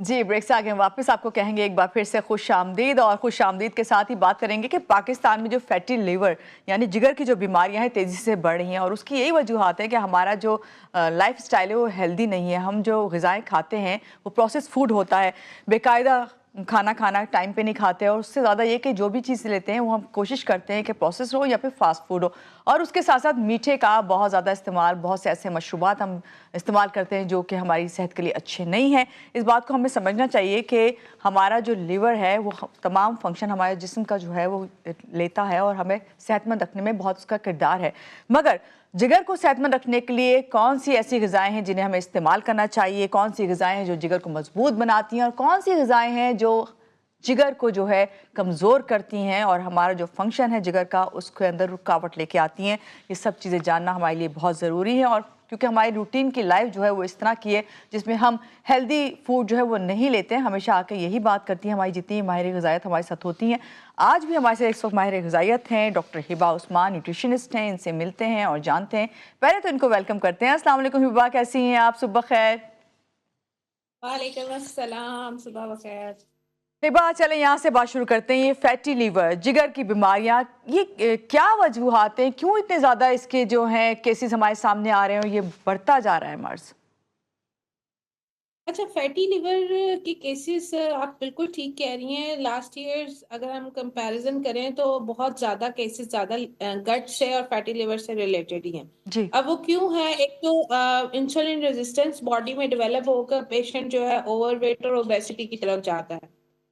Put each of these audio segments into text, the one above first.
जी, break से आगे हम वापस आपको कहेंगे एक बार फिर से खुशामदीद और खुशामदीद के साथ ही बात करेंगे कि पाकिस्तान में जो फैटी लिवर यानी जिगर की जो बीमारियां हैं तेज़ी से बढ़ रही हैं और उसकी यही वजूहत है कि हमारा जो लाइफ स्टाइल है वो हेल्दी नहीं है। हम जो ग़िज़ाएँ खाते हैं वो प्रोसेस फूड होता है, बेकायदा खाना खाना टाइम पे नहीं खाते और उससे ज़्यादा ये कि जो भी चीज़ लेते हैं वो हम कोशिश करते हैं कि प्रोसेस हो या फिर फास्ट फूड हो और उसके साथ साथ मीठे का बहुत ज़्यादा इस्तेमाल, बहुत से ऐसे मशरूबात हम इस्तेमाल करते हैं जो कि हमारी सेहत के लिए अच्छे नहीं हैं। इस बात को हमें समझना चाहिए कि हमारा जो लिवर है वो तमाम फंक्शन हमारे जिस्म का जो है वो लेता है और हमें सेहतमंद रखने में बहुत उसका किरदार है। मगर जिगर को सेहतमंद रखने के लिए कौन सी ऐसी ग़िज़ाएँ हैं जिन्हें हमें इस्तेमाल करना चाहिए, कौन सी ग़िज़ाएँ हैं जो जिगर को मजबूत बनाती हैं और कौन सी ग़िज़ाएँ हैं जो जिगर को जो है कमज़ोर करती हैं और हमारा जो फंक्शन है जिगर का उसके अंदर रुकावट लेके आती हैं। ये सब चीज़ें जानना हमारे लिए बहुत ज़रूरी है और क्योंकि हमारी रूटीन की लाइफ जो है वो इस तरह की है जिसमें हम हेल्दी फूड जो है वो नहीं लेते हैं। हमेशा आके यही बात करती हैं हमारी जितनी माहिर ग़िज़ायत हमारे साथ होती हैं। आज भी हमारे साथ इस वक्त माहिर ग़िज़ायत हैं डॉक्टर हिबा उस्मान, न्यूट्रिशनिस्ट हैं। इनसे मिलते हैं और जानते हैं। पहले तो इनको वेलकम करते हैं। अस्सलाम वालेकुम हिबा, कैसी हैं आप? सुबह खैर। वालेकुम अस्सलाम, सुबह बखैर। हिबा, चलें यहाँ से बात शुरू करते हैं। ये फैटी लीवर, जिगर की बीमारियाँ, ये क्या वजूहात हैं? क्यों इतने ज़्यादा इसके जो हैं केसेस हमारे सामने आ रहे हैं और ये बढ़ता जा रहा है मर्ज़? अच्छा, फैटी लिवर के केसेस आप बिल्कुल ठीक कह रही हैं। लास्ट ईयर्स अगर हम कंपैरिजन करें तो बहुत ज़्यादा केसेस ज़्यादा गट से और फैटी लिवर से रिलेटेड ही हैं। जी। अब वो क्यों है? एक तो इंसुलिन रेजिस्टेंस बॉडी में डेवलप होकर पेशेंट जो है ओवरवेट और ओबेसिटी की तरफ जाता है।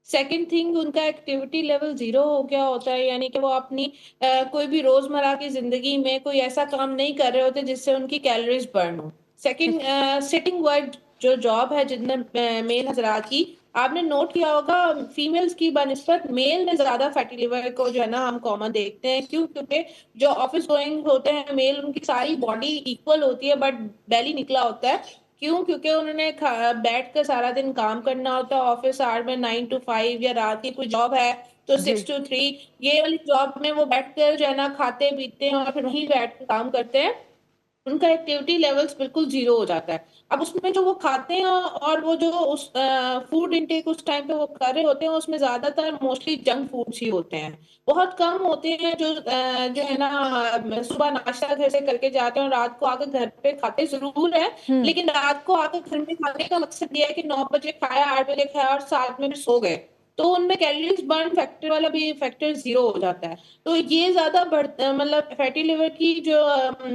सेकंड थिंग, उनका एक्टिविटी लेवल ज़ीरो हो गया होता है, यानी कि वो अपनी कोई भी रोज़मर्रा की ज़िंदगी में कोई ऐसा काम नहीं कर रहे होते जिससे उनकी कैलोरीज़ बर्न हो। सेकंड, ठीक है। सिटिंग वर्क जो जॉब है जितने मेल हज़रात की, आपने नोट किया होगा फीमेल्स की बनिस्बत मेल में ज़्यादा फैटी लिवर को जो है ना हम कॉमन देखते हैं। क्यों? क्योंकि जो ऑफिस गोइंग होते हैं मेल, उनकी सारी बॉडी इक्वल होती है बट बेली निकला होता है। क्यों? क्योंकि उन्होंने बैठ कर सारा दिन काम करना होता है ऑफिस आवर में 9 टू 5, या रात की कोई जॉब है तो जी। 6 टू 3। ये वाली जॉब में वो बैठकर जो है ना खाते पीते हैं और फिर वहीं बैठ कर काम करते हैं। उनका एक्टिविटी लेवल्स बिल्कुल ज़ीरो हो जाता है। अब उसमें जो वो खाते हैं और वो जो उस फूड इनटेक उस टाइम पे वो कर रहे होते हैं, उसमें ज़्यादातर मोस्टली जंक फूड्स ही होते हैं। बहुत कम होते हैं जो है ना सुबह नाश्ता घर से करके जाते हैं और रात को आकर घर पे खाते ज़रूर हैं, हुँ। लेकिन रात को आकर घर में खाने का मकसद ये है कि 9 बजे खाया, 8 बजे खाया और 7 में फिर सो गए। तो उनमें कैलोरीज़ बर्न फैक्टर वाला भी फैक्टर ज़ीरो हो जाता है। तो ये ज़्यादा मतलब फैटी लिवर की जो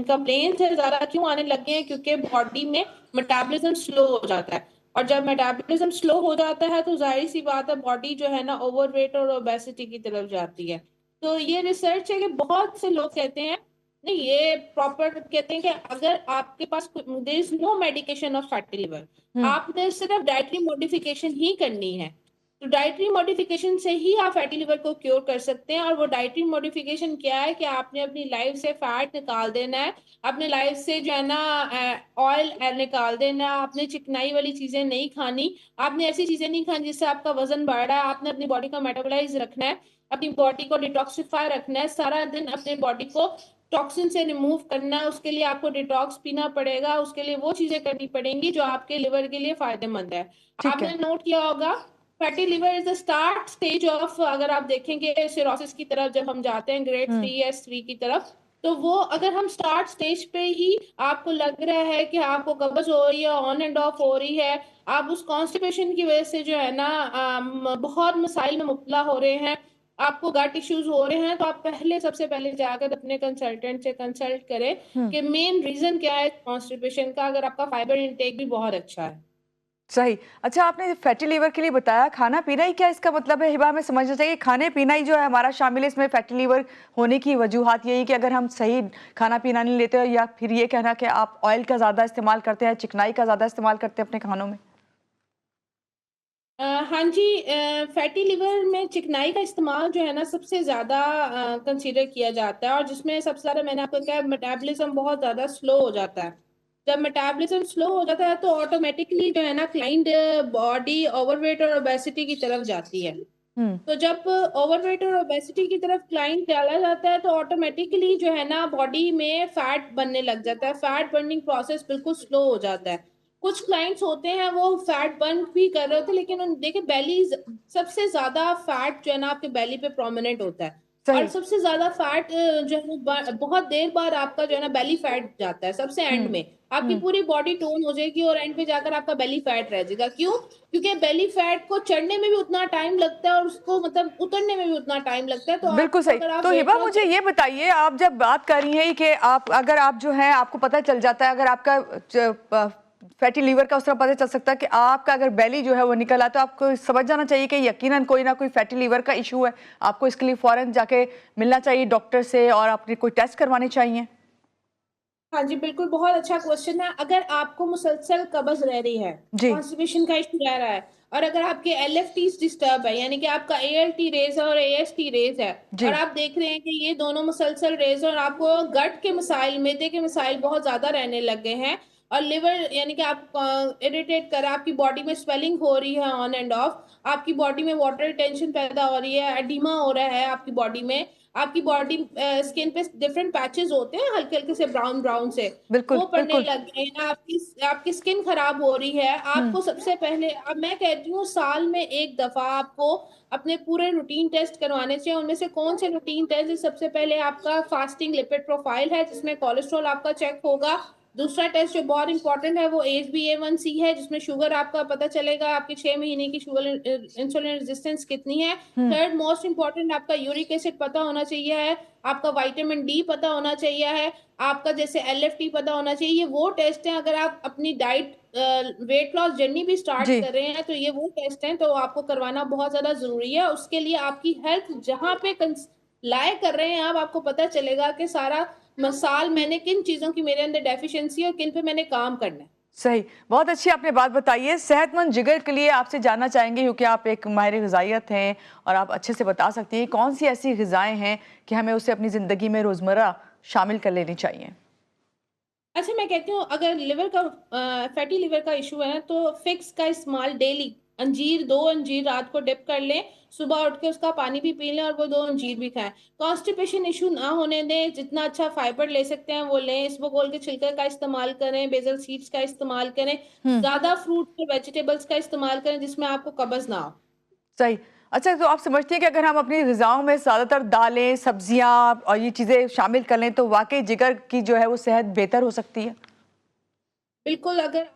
कंप्लेंट्स है ज़्यादा क्यों आने लगे हैं? क्योंकि बॉडी में मेटाबॉलिज्म स्लो हो जाता है और जब मेटाबॉलिज्म स्लो हो जाता है तो ज़ाहिर-सी बात है बॉडी जो है ना ओवरवेट और ओबेसिटी की तरफ जाती है। तो ये रिसर्च है कि बहुत से लोग कहते हैं, नहीं ये प्रॉपर कहते हैं कि अगर आपके पास there is no medication of fatty liver, हुँ। आपने सिर्फ डाइटरी मॉडिफिकेशन ही करनी है। तो डाइटरी मॉडिफिकेशन से ही आप फैटी लिवर को क्योर कर सकते हैं। और वो डाइटरी मॉडिफिकेशन क्या है कि आपने अपनी लाइफ से फैट निकाल देना है, अपनी लाइफ से जो है ना ऑयल निकाल देना है, आपने चिकनाई वाली चीज़ें नहीं खानी, आपने ऐसी चीज़ें नहीं खानी जिससे आपका वज़न बढ़ रहा है, आपने अपनी बॉडी को मेटाबोलाइज़ रखना है, अपनी बॉडी को डिटॉक्सिफाई रखना है, सारा दिन अपनी बॉडी को टॉक्सिन से रिमूव करना है, उसके लिए आपको डिटॉक्स पीना पड़ेगा, उसके लिए वो चीज़ें करनी पड़ेंगी जो आपके लिवर के लिए फ़ायदेमंद है। ठीक आपने है। नोट किया होगा fatty liver is the start stage of, अगर आप देखेंगे सिरोसिस की तरफ जब हम जाते हैं ग्रेड हुँ। 3 या S3 की तरफ, तो वो अगर हम स्टार्ट स्टेज पे ही आपको लग रहा है कि आपको कब्ज़ हो रही है, ऑन एंड ऑफ हो रही है, आप उस कॉन्स्टिपेशन की वज़ह से जो है ना बहुत मसाइल में मुब्तला हो रहे हैं, आपको गट इश्यूज़ हो रहे हैं, तो आप पहले सबसे पहले जाकर अपने कंसल्टेंट से कंसल्ट करें हुँ। कि मेन रीज़न क्या है कॉन्स्टिपेशन का, अगर आपका फाइबर इंटेक भी बहुत अच्छा है। सही। अच्छा, आपने फैटी लीवर के लिए बताया, खाना-पीना ही क्या इसका मतलब है? हिबा, हमें समझना चाहिए खाने-पीना ही जो है हमारा शामिल है इसमें फैटी लीवर होने की वजूहात यही कि अगर हम सही खाना-पीना नहीं लेते या फिर ये कहना कि आप ऑयल का ज़्यादा इस्तेमाल करते हैं, चिकनाई का ज़्यादा इस्तेमाल करते हैं अपने खानों में? हाँ जी, फैटी लिवर में चिकनाई का इस्तेमाल जो है ना सबसे ज़्यादा कंसीडर किया जाता है और जिसमें सबसे ज़्यादा मैंने आपको कहा मेटाबॉलिज्म बहुत ज़्यादा स्लो हो जाता है। जब मेटाबॉलिज्म स्लो हो जाता है तो ऑटोमेटिकली जो है ना क्लाइंट बॉडी ओवरवेट और ओबेसिटी की तरफ जाती है। हुँ। तो जब ओवरवेट और ओबेसिटी की तरफ क्लाइंट चला जाता है तो ऑटोमेटिकली जो है ना बॉडी में फैट बनने लग जाता है। फैट बर्निंग प्रोसेस बिल्कुल स्लो हो जाता है। कुछ क्लाइंट्स होते हैं वो फैट बर्न भी कर रहे होते हैं, लेकिन देखिए बेली सबसे ज्यादा फैट जो है ना आपके बेली पे प्रोमिनेंट होता है। और सही। सबसे ज्यादा फैट जो है वो बहुत देर बाद आपका जो है ना बेली फैट जाता है सबसे एंड हम्म। में। आपकी हम्म। पूरी बॉडी टोन हो जाएगी और एंड पे जाकर आपका बेली फैट रह जाएगा। क्यों? क्योंकि बेली फैट को चढ़ने में भी उतना टाइम लगता है और उसको मतलब उतरने में भी उतना टाइम लगता है। तो बिल्कुल आपको सही। अगर आप तो वेट हिबा लॉस, मुझे ये बताइए, आप जब बात कर रही हैं कि आप अगर आप जो है आपको पता चल जाता है, अगर आपका फैटी लीवर का उस तरह पता चल सकता है कि आपका अगर बेली जो है वो निकल आए, तो आपको समझ जाना चाहिए कि यकीनन कोई ना कोई फैटी लीवर का इशू है। आपको इसके लिए फौरन जाके मिलना चाहिए डॉक्टर से और अपने कोई टेस्ट करवाने चाहिए। हाँ जी, बिल्कुल, बहुत अच्छा क्वेश्चन है। अगर आपको मुसलसल कब्ज रह रही है, जी। कॉन्स्टिपेशन का इशू रह रहा है, और अगर आपके एलएफटीज डिस्टर्ब है, यानी कि आपका एएलटी रेज है और एएसटी रेज है, और जी। आप देख रहे हैं कि ये दोनों मुसलसल रेज है और आपको गट के मसाइल, मैदे के मसाइल बहुत ज्यादा रहने लग गए हैं, और लिवर यानी कि आप इरिटेट कर रहा है, आपकी बॉडी में स्वेलिंग हो रही है ऑन एंड ऑफ, आपकी बॉडी में वाटर रिटेंशन पैदा हो रही है, एडिमा हो रहा है आपकी बॉडी में, आपकी बॉडी स्किन पे डिफरेंट पैचेस होते हैं हल्के हल्के से ब्राउन ब्राउन से, बिल्कुल वो पड़ने बिल्कुल। लग गए हैं, आपकी आपकी स्किन खराब हो रही है। हम्म। आपको सबसे पहले, अब मैं कहती हूँ साल में एक दफा आपको अपने पूरे रूटीन टेस्ट करवाने चाहिए। उनमें से कौन से रूटीन टेस्ट? सबसे पहले आपका फास्टिंग लिपिड प्रोफाइल है जिसमें कोलेस्ट्रॉल आपका चेक होगा। दूसरा टेस्ट जो बहुत इंपॉर्टेंट है वो HbA1c है, जिसमें शुगर आपका पता चलेगा, आपकी 6 महीने की शुगर इंसुलिन रेजिस्टेंस कितनी है। हम्म। थर्ड मोस्ट इंपॉर्टेंट, आपका यूरिक एसिड पता होना चाहिए है, आपका विटामिन डी पता होना चाहिए है, आपका जैसे LFT पता होना चाहिए। ये वो टेस्ट हैं, अगर आप अपनी डाइट वेट लॉस जर्नी भी स्टार्ट जी। कर रहे हैं तो ये वो टेस्ट हैं, तो आपको करवाना बहुत ज्यादा जरूरी है। उसके लिए आपकी हेल्थ जहाँ पे लाए कर रहे हैं आप, आपको पता चलेगा कि सारा साल मैंने किन चीजों की मेरे अंदर डेफिशिएंसी है और किन पे मैंने काम करना है। सही। बहुत अच्छी आपने बात बताई है। सेहतमंद जिगर के लिए आपसे जानना चाहेंगे, क्योंकि आप एक माहिर ग़िज़ाइयत हैं और आप अच्छे से बता सकती हैं कौन सी ऐसी ग़िज़ाएँ हैं कि हमें उसे अपनी ज़िंदगी में रोज़मर्रा शामिल कर लेनी चाहिए। अच्छा, मैं कहती हूँ अगर लिवर का फैटी लिवर का इशू है तो फिक्स का इस्तेमाल डेली, अंजीर, 2 अंजीर रात को डिप कर लें, सुबह उठ के उसका पानी भी पी लें और वो 2 अंजीर भी खाएं। कॉन्स्टिपेशन इशू ना होने दें, जितना अच्छा फाइबर ले सकते हैं वो लें, इसबगोल के छिलके का इस्तेमाल करें, बेसल सीड्स का इस्तेमाल करें, हम्म। ज्यादा फ्रूट और वेजिटेबल्स का इस्तेमाल करें जिसमें आपको कब्ज ना हो। सही। अच्छा, तो आप समझती हैं कि अगर हम अपनी ग़िज़ाओं में ज़्यादातर दालें, सब्जियाँ और ये चीज़ें शामिल कर लें तो वाक़ई जिगर की जो है वो सेहत बेहतर हो सकती है? बिल्कुल, अगर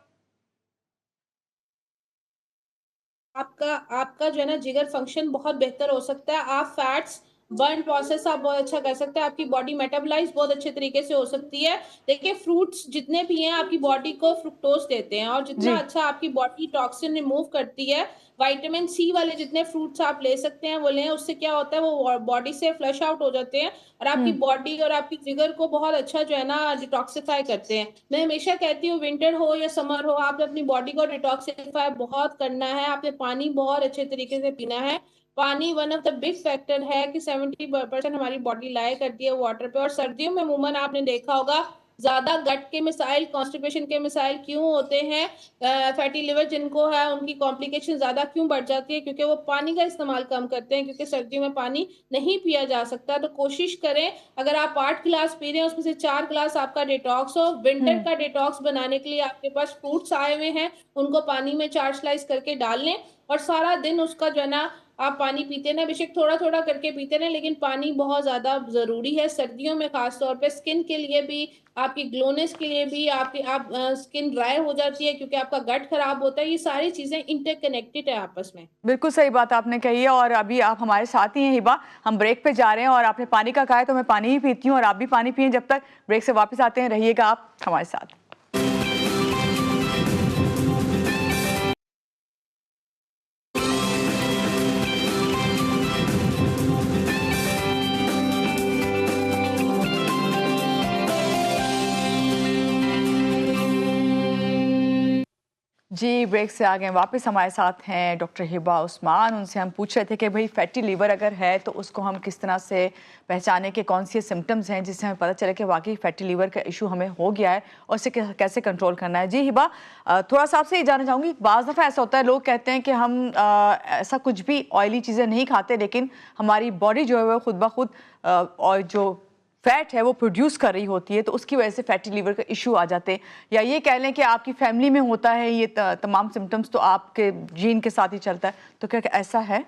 आपका आपका जो है ना जिगर फंक्शन बहुत बेहतर हो सकता है। आप फैट्स बर्न प्रोसेस आप बहुत अच्छा कर सकते हैं, आपकी बॉडी मेटाबोलाइज बहुत अच्छे तरीके से हो सकती है। देखिए, फ्रूट्स जितने भी हैं आपकी बॉडी को फ्रुक्टोज देते हैं, और जितना जी। अच्छा आपकी बॉडी टॉक्सिन रिमूव करती है, विटामिन सी वाले जितने फ्रूट्स आप ले सकते हैं वो लें। उससे क्या होता है, वो बॉडी से फ्लश आउट हो जाते हैं और आपकी हम्म। बॉडी और आपकी जिगर को बहुत अच्छा जो है ना डिटॉक्सिफाई करते हैं। मैं हमेशा कहती हूँ, विंटर हो या समर हो, आपने अपनी बॉडी को डिटॉक्सिफाई बहुत करना है। आपने पानी बहुत अच्छे तरीके से पीना है। पानी one of the big factor है कि 70% हमारी बॉडी लाया करती है वाटर पे। और सर्दियों में अमूमन आपने देखा होगा ज्यादा गट के मिसाइल, कॉन्स्टिपेशन के मिसाइल क्यों होते हैं, फैटी लिवर जिनको है उनकी कॉम्प्लिकेशन ज्यादा क्यों बढ़ जाती है, क्योंकि वो पानी का इस्तेमाल कम करते हैं, क्योंकि सर्दियों में पानी नहीं पिया जा सकता। तो कोशिश करें, अगर आप 8 गिलास पी रहे हैं उसमें से 4 गिलास आपका डिटॉक्स हो। विंटर हम्म। का डिटॉक्स बनाने के लिए आपके पास फ्रूट्स आए हुए हैं, उनको पानी में 4 स्लाइस करके डाल लें और सारा दिन उसका जो है ना आप पानी पीते ना, बेशक थोड़ा थोड़ा करके पीते ना, लेकिन पानी बहुत ज्यादा जरूरी है सर्दियों में, खास तौर पे स्किन के लिए भी, आपकी ग्लोनेस के लिए भी। आपकी स्किन ड्राई हो जाती है क्योंकि आपका गट खराब होता है। ये सारी चीजें इंटरकनेक्टेड है आपस में। बिल्कुल सही बात आपने कही है। और अभी आप हमारे साथ ही हैं हिबा, हम ब्रेक पे जा रहे हैं और आपने पानी का कहा है तो मैं पानी ही पीती हूँ और आप भी पानी पिए। जब तक ब्रेक से वापस आते हैं रहिएगा आप हमारे साथ। जी, ब्रेक से आ गए वापस। हमारे साथ हैं डॉक्टर हिबा उस्मान। उनसे हम पूछ रहे थे कि भाई फैटी लीवर अगर है तो उसको हम किस तरह से पहचानें कि कौन सी सिम्टम्स हैं जिससे हमें पता चले कि वाकई फैटी लीवर का इशू हमें हो गया है और इसे कैसे कंट्रोल करना है। जी हिबा, थोड़ा सा आपसे ये जानना चाहूँगी, बाज़ दफ़ा ऐसा होता है लोग कहते हैं कि हम ऐसा कुछ भी ऑयली चीज़ें नहीं खाते, लेकिन हमारी बॉडी जो है वो खुद ब खुद और जो फैट है वो प्रोड्यूस कर रही होती है, तो उसकी वजह से फैटी लीवर का इशू आ जाते हैं। या ये कह लें कि आपकी फैमिली में होता है ये तमाम सिम्टम्स, तो आपके जीन के साथ ही चलता है, तो क्या ऐसा है?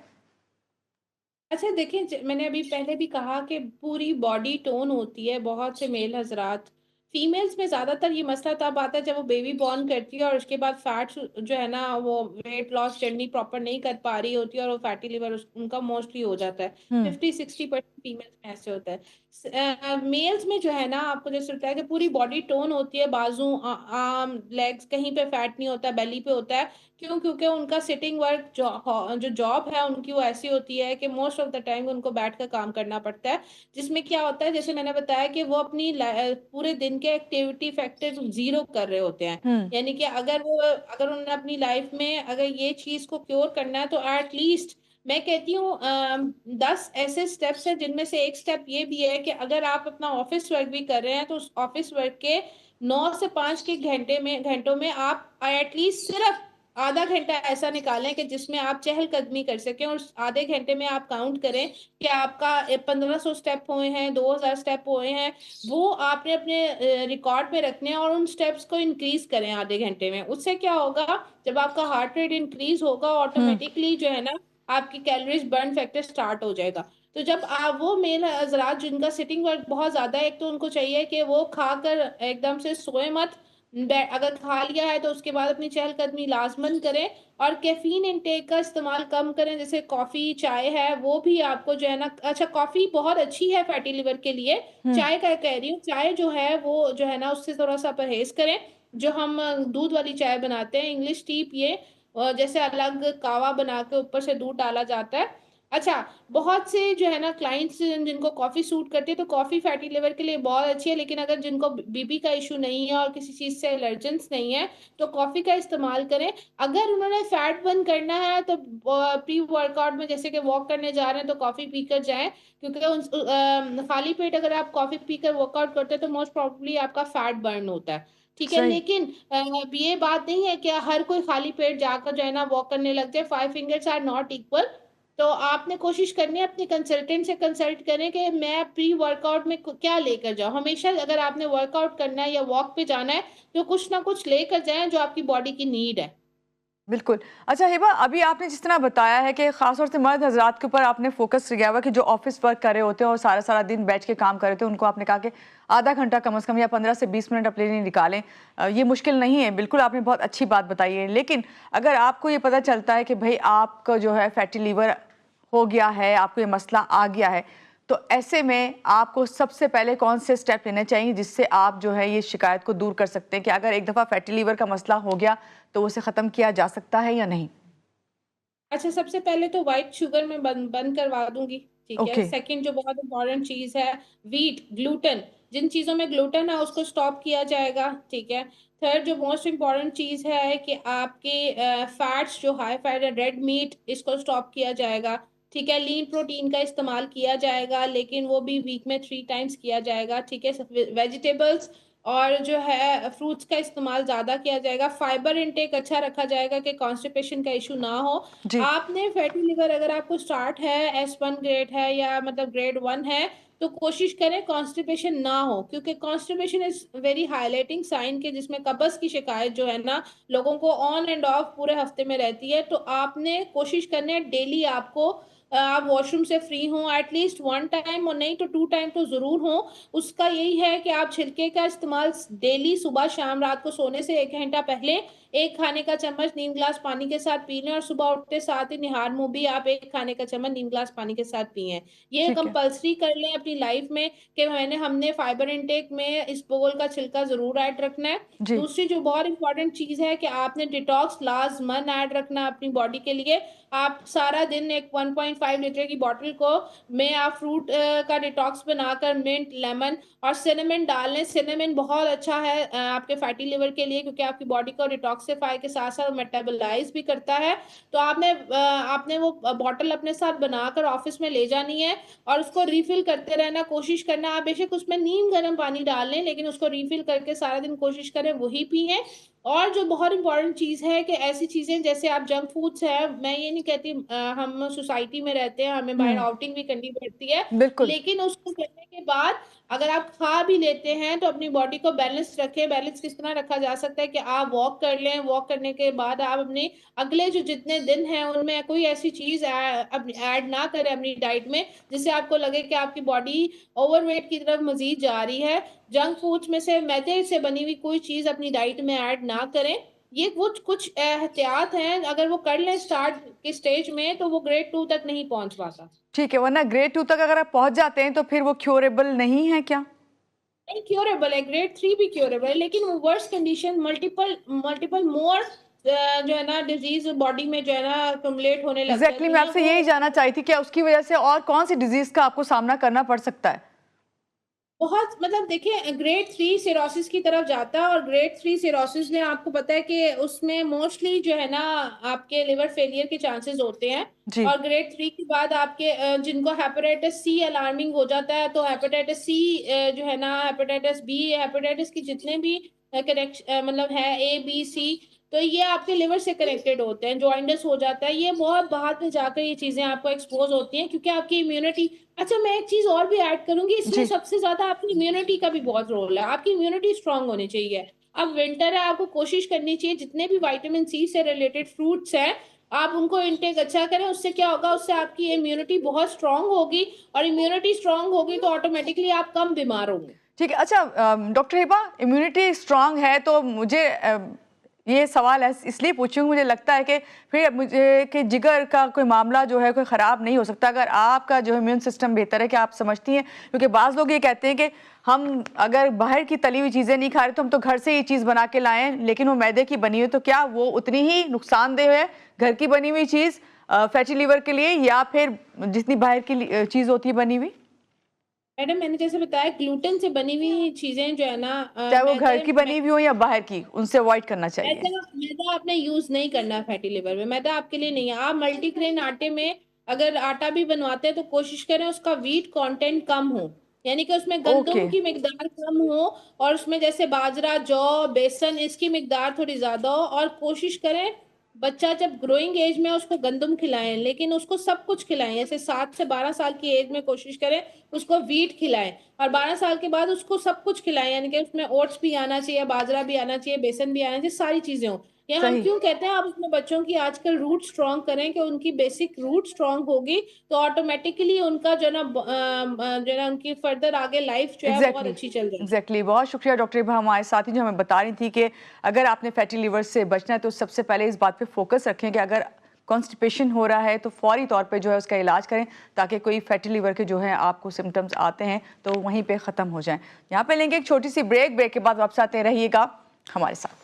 अच्छा देखिए, मैंने अभी पहले भी कहा कि पूरी बॉडी टोन होती है। बहुत से मेल हजरात, फीमेल्स में ज्यादातर ये मसला तब आता है जब वो बेबी बॉर्न करती है और उसके बाद फैट्स जो है ना, वो वेट लॉस जर्नी प्रॉपर नहीं कर पा रही होती है और वो फैटी लिवर उनका मोस्टली हो जाता है। हम्म। 50-60% फीमेल्स में ऐसे होता है। मेल्स में जो है ना, आपको जैसे लगता है कि पूरी बॉडी टोन होती है, बाजू आर्म लेग्स कहीं पे फैट नहीं होता, बेली पे होता है। क्यों? क्योंकि उनका सिटिंग वर्क जो जॉब है उनकी, वो ऐसी होती है कि मोस्ट ऑफ द टाइम उनको बैठ कर काम करना पड़ता है। जिसमें क्या होता है, जैसे मैंने बताया कि वो अपनी पूरे दिन के एक्टिविटी फैक्टर जीरो कर रहे होते हैं। हम्म। यानी कि अगर उन्होंने अपनी लाइफ में अगर ये चीज को क्योर करना है, तो एटलीस्ट मैं कहती हूँ 10 ऐसे स्टेप्स हैं, जिनमें से एक स्टेप ये भी है कि अगर आप अपना ऑफिस वर्क भी कर रहे हैं, तो उस ऑफिस वर्क के 9 से 5 के घंटों में आप एटलीस्ट सिर्फ आधा घंटा ऐसा निकालें कि जिसमें आप चहलकदमी कर सकें, और उस आधे घंटे में आप काउंट करें कि आपका 1500 स्टेप हुए हैं, 2000 स्टेप हुए हैं। वो आपने अपने रिकॉर्ड में रखने हैं और उन स्टेप्स को इंक्रीज करें आधे घंटे में। उससे क्या होगा, जब आपका हार्ट रेट इंक्रीज होगा, हम्म। ऑटोमेटिकली जो है ना, आपकी कैलोरीज बर्न फैक्टर स्टार्ट हो जाएगा। तो जब आप वो मेल हजरात जिनका सिटिंग वर्क बहुत ज्यादा है, एक तो उनको चाहिए कि वो खाकर एकदम से सोए मत। अगर खा लिया है तो उसके बाद अपनी चहलकदमी लाजमन करें, और कैफीन इनटेक का इस्तेमाल कम करें। जैसे कॉफी चाय है, वो भी आपको जो है ना, अच्छा कॉफी बहुत अच्छी है फैटी लिवर के लिए। हम्म। चाय का कह रही हूँ, चाय जो है वो जो है ना, उससे थोड़ा सा परहेज करें। जो हम दूध वाली चाय बनाते हैं, इंग्लिश टी पिए, और जैसे अलग कावा बना के ऊपर से दूध डाला जाता है। अच्छा, बहुत से जो है ना क्लाइंट्स जिनको कॉफी सूट करती है, तो कॉफी फैटी लिवर के लिए बहुत अच्छी है। लेकिन अगर जिनको बीपी का इशू नहीं है और किसी चीज से एलर्जेंस नहीं है, तो कॉफी का इस्तेमाल करें। अगर उन्होंने फैट बर्न करना है, तो प्री वर्कआउट में जैसे कि वॉक करने जा रहे हैं, तो कॉफी पीकर जाएं। क्योंकि खाली पेट अगर आप कॉफी पीकर वर्कआउट करते हैं, तो मोस्ट प्रोबेबली आपका फैट बर्न होता है। ठीक है, सही। लेकिन ये बात नहीं है कि हर कोई खाली पेट जाकर जो है ना वॉक करने लग जाए। 5 फिंगर्स आर नॉट इक्वल। तो आपने कोशिश करनी है अपनी कंसल्टेंट से कंसल्ट करें कि मैं प्री वर्कआउट में क्या लेकर जाऊं। हमेशा अगर आपने वर्कआउट करना है या वॉक पे जाना है, तो कुछ ना कुछ लेकर जाएं जो आपकी बॉडी की नीड है। बिल्कुल। अच्छा हिबा, अभी आपने जिस तरह बताया है कि ख़ास तौर से मर्द हज़रात के ऊपर आपने फ़ोकस किया हुआ कि जो ऑफ़िस वर्क कर रहे होते हैं और सारा-सारा दिन बैठ के काम कर रहे होते हैं, उनको आपने कहा कि आधा घंटा कम से कम या 15 से 20 मिनट अपने लिए निकालें। ये मुश्किल नहीं है, बिल्कुल आपने बहुत अच्छी बात बताई है। लेकिन अगर आपको ये पता चलता है कि भई आपका जो है फैटी लीवर हो गया है, आपको ये मसला आ गया है, तो ऐसे में आपको सबसे पहले कौन से स्टेप लेने चाहिए जिससे आप जो है ये शिकायत को दूर कर सकते हैं कि अगर एक दफ़ा फैटी लीवर का मसला हो गया तो उसे ख़त्म किया जा सकता है या नहीं? अच्छा, सबसे पहले तो व्हाइट शुगर में बंद बंद करवा दूंगी। ठीक है। ओके। सेकंड जो बहुत इंपॉर्टेंट चीज है, वीट ग्लूटेन, जिन चीजों में ग्लूटेन है उसको स्टॉप किया जाएगा। ठीक है। थर्ड जो मोस्ट इंपॉर्टेंट चीज है कि आपके फैट्स जो हाई फैट है, रेड मीट, इसको स्टॉप किया जाएगा। ठीक है। लीन प्रोटीन का इस्तेमाल किया जाएगा, लेकिन वो भी वीक में 3 टाइम्स किया जाएगा। ठीक है। वेजिटेबल्स और जो है फ्रूट्स का इस्तेमाल ज्यादा किया जाएगा। फाइबर इनटेक अच्छा रखा जाएगा कि कॉन्स्टिपेशन का इशू ना हो। जी। आपने फैटी लिवर अगर आपको स्टार्ट है, S1 ग्रेड है या मतलब ग्रेड 1 है, तो कोशिश करें कॉन्स्टिपेशन ना हो। क्योंकि constipation is very highlighting sign के, जिसमें कब्ज की शिकायत जो है ना, लोगों को ऑन एंड ऑफ पूरे हफ्ते में रहती है। तो आपने कोशिश करनी है डेली आपको आप वॉशरूम से फ्री हों एटलीस्ट 1 टाइम, और नहीं तो 2 टाइम तो जरूर हो। उसका यही है कि आप छिलके का इस्तेमाल डेली सुबह शाम, रात को सोने से 1 घंटा पहले एक खाने का चम्मच नीम ग्लास पानी के साथ पी लें, और सुबह उठते साथ ही निहार मुंह भी आप एक खाने का चम्मच नीम ग्लास पानी के साथ पिए। ये ठीक है। कंपलसरी कर लें अपनी लाइफ में कि हमने फाइबर इनटेक में इस बोल का छिलका जरूर ऐड रखना है। जी। दूसरी जो बहुत इंपॉर्टेंट चीज है कि आपने डिटॉक्स लाजमन ऐड रखना अपनी बॉडी के लिए। आप सारा दिन एक 1.5 लीटर की बोतल को में आप फ्रूट का डिटॉक्स बनाकर मिंट, लेमन और सिनेमन डाल लें। सिनेमन बहुत अच्छा है आपके फैटी लिवर के लिए, क्योंकि आपकी बॉडी को डिटॉक्सिफाई के साथ साथ मेटाबोलाइज भी करता है। तो आपने वो बॉटल अपने साथ बनाकर ऑफिस में ले जानी है, और उसको रिफिल करते रहना। कोशिश करना आप बेशक उसमें नीम गर्म पानी डाल लें, लेकिन उसको रिफिल करके सारा दिन कोशिश करें वही पिए। और जो बहुत इंपॉर्टेंट चीज है कि ऐसी चीजें जैसे आप जंक फूड्स है, मैं ये नहीं कहती हम सोसाइटी में रहते हैं, हमें बाहर हुँ। आउटिंग भी करनी पड़ती है, बिल्कुल। लेकिन उसको करने के बाद अगर आप खा भी लेते हैं तो अपनी बॉडी को बैलेंस रखें। बैलेंस किस तरह रखा जा सकता है कि आप वॉक कर लें, वॉक करने के बाद आप अपने अगले जो जितने दिन हैं उनमें कोई ऐसी चीज ऐड ना करें अपनी डाइट में जिससे आपको लगे कि आपकी बॉडी ओवरवेट की तरफ मजीद जा रही है। जंक फूड्स में से मैदे से बनी हुई कोई चीज अपनी डाइट में ऐड ना करें। ये कुछ कुछ एहतियात हैं, अगर वो कर लें स्टार्ट के स्टेज में तो वो ग्रेड 2 तक नहीं पहुंच पाता। ठीक है, वरना ग्रेड 2 तक अगर आप पहुंच जाते हैं तो फिर वो क्योरेबल नहीं है क्या? नहीं, क्योरेबल है, ग्रेड 3 भी क्योरेबल है, लेकिन वो वर्स कंडीशन मल्टीपल मल्टीपल मोर जो है ना डिजीज बॉडी में जो है ना अक्युमुलेट होने लग एग्जैक्टली जाती मैं हैं आपसे वो। यही जानना चाहती थी, क्या उसकी वजह से और कौन सी डिजीज का आपको सामना करना पड़ सकता है? बहुत मतलब देखिए ग्रेड 3 सिरोसिस की तरफ जाता है, और ग्रेड 3 सिरोसिस में आपको पता है कि उसमें मोस्टली जो है ना आपके लिवर फेलियर के चांसेस होते हैं। जी। और ग्रेड 3 के बाद आपके जिनको हेपेटाइटिस सी अलार्मिंग हो जाता है, तो हेपेटाइटिस सी जो है ना हेपेटाइटिस बी, हेपेटाइटिस की जितने भी कनेक्शन मतलब है ए बी सी, तो ये आपके लिवर से कनेक्टेड होते हैं। जॉइंडिस हो जाता है, ये बहुत बाद में जाकर ये चीजें आपको एक्सपोज होती हैं क्योंकि आपकी इम्यूनिटी। अच्छा, मैं एक चीज और भी ऐड करूंगी इसमें, जी। सबसे ज्यादा आपकी इम्यूनिटी का भी बहुत रोल है। आपकी इम्यूनिटी स्ट्रांग होनी चाहिए। अब विंटर है, आपको कोशिश करनी चाहिए जितने भी विटामिन सी से रिलेटेड फ्रूट्स हैं आप उनको इनटेक अच्छा करें। उससे क्या होगा, उससे आपकी इम्यूनिटी बहुत स्ट्रांग होगी, और इम्यूनिटी स्ट्रांग होगी तो ऑटोमेटिकली आप कम बीमार होंगे। ठीक है। अच्छा डॉक्टर हिबा, इम्यूनिटी स्ट्रांग है तो मुझे ये सवाल इसलिए पूछूंगी, मुझे लगता है कि फिर मुझे कि जिगर का कोई मामला जो है कोई ख़राब नहीं हो सकता अगर आपका जो इम्यून सिस्टम बेहतर है, कि आप समझती हैं? क्योंकि बाज़ लोग ये कहते हैं कि हम अगर बाहर की तली हुई चीज़ें नहीं खा रहे तो हम तो घर से ये चीज़ बना के लाएं, लेकिन वो मैदे की बनी हुई, तो क्या वो उतनी ही नुकसानदेह है घर की बनी हुई चीज़ फैटी लीवर के लिए, या फिर जितनी बाहर की चीज़ होती है बनी हुई? मैडम मैंने जैसे बताया ग्लूटेन से बनी हुई चीजें जो है ना चाहे वो घर मैदे की बनी हुई हो या बाहर की, उनसे अवॉइड करना चाहिए। मैदा मैदा आपने यूज नहीं करना है फैटी लिवर में। मैदा आपके लिए नहीं है। आप मल्टीग्रेन आटे में अगर आटा भी बनवाते हैं तो कोशिश करें उसका वीट कंटेंट कम हो, यानी कि उसमें ओके। गंदम की मिकदार कम हो, और उसमें जैसे बाजरा, जौ, बेसन इसकी मिकदार थोड़ी ज्यादा हो। और कोशिश करें बच्चा जब ग्रोइंग एज में उसको गंदम खिलाएं, लेकिन उसको सब कुछ खिलाएं। जैसे 7 से 12 साल की एज में कोशिश करें उसको वीट खिलाएं, और 12 साल के बाद उसको सब कुछ खिलाएं, यानी कि उसमें ओट्स भी आना चाहिए, बाजरा भी आना चाहिए, बेसन भी आना चाहिए, सारी चीजें हो। या हम सही। क्यों कहते हैं आप अपने बच्चों की आजकल रूट स्ट्रांग करें, कि उनकी बेसिक रूट स्ट्रांग होगी तो ऑटोमेटिकली उनका जो है ना जो है ना उनकी फर्दर आगे लाइफ जो है बहुत एग्जैक्टली अच्छी चल जाएगी। एग्जैक्टली बहुत शुक्रिया डॉक्टर इबा, हमारे साथी जो हमें बता रही थी कि अगर आपने फैटी लिवर से बचना है तो सबसे पहले इस बात पे फोकस रखें कि अगर कॉन्स्टिपेशन हो रहा है तो फौरी तौर पे जो है उसका इलाज करें, ताकि कोई फैटी लिवर के जो है आपको सिम्टम्स आते हैं तो वहीं पे ख़त्म हो जाएं। यहाँ पे लेंगे एक छोटी सी ब्रेक के बाद वापस आते रहिएगा हमारे साथ।